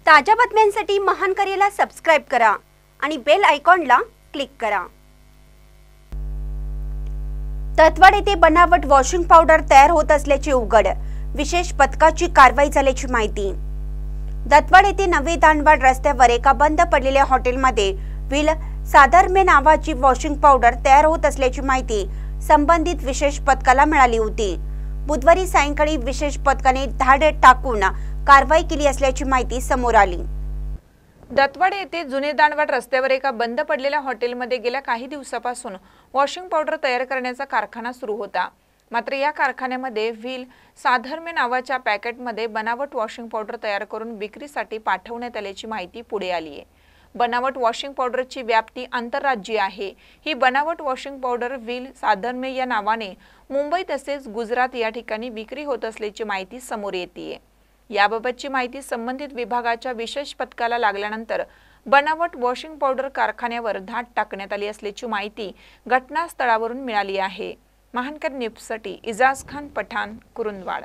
ताज्या बातम्यांसाठी महान करेला सबस्क्राइब करा आणि बेल आयकॉनला क्लिक करा। तत्वाड येथे बनावट वॉशिंग पावडर तयार होत असल्याचे उघड, विशेष पथकाची कारवाई झाल्याची माहिती। तत्वाड येथे नवे दांडवाड रस्त्यावर एका बंद पडलेल्या हॉटेलमध्ये व्हील साधर्मे नावाची वॉशिंग पावडर तयार होत असल्याची माहिती संबंधित विशेष पथकाला मिळाली होती। बुधवारी सायंकाळी विशेष पथकाने धाड टाकून कारवाई केली असल्याची माहिती समोर आली। दत्तवाड येथे जुने दांडवाड रस्त्यावर एका बंद पडलेल्या हॉटेलमध्ये गेल्या काही दिवसापासून वॉशिंग पावडर तयार करण्याचा कारखाना सुरू होता। मात्र या कारखान्यामध्ये व्हील साधर्मे नावाच्या पॅकेटमध्ये बनावट वॉशिंग पावडर तयार करून विक्रीसाठी पाठवण्यात आल्याची माहिती पुढे आली आहे। बनावट वॉशिंग पावडरची व्याप्ती आंतरराज्यीय आहे। ही बनावट वॉशिंग पावडर व्हील साधर्मे या नावाने मुंबई तसेच गुजरात या ठिकाणी विक्री होत असल्याची माहिती समोर येते। याबाबतची माहिती संबंधित विभागाच्या विशेष पथकाला लागल्यानंतर बनावट वॉशिंग पावडर कारखान्यावर धाड टाकण्यात आली असल्याची माहिती घटनास्थळावरून मिळाली आहे। महानकर न्यूजसाठी इजाज खान पठाण, कुरुंदवाड।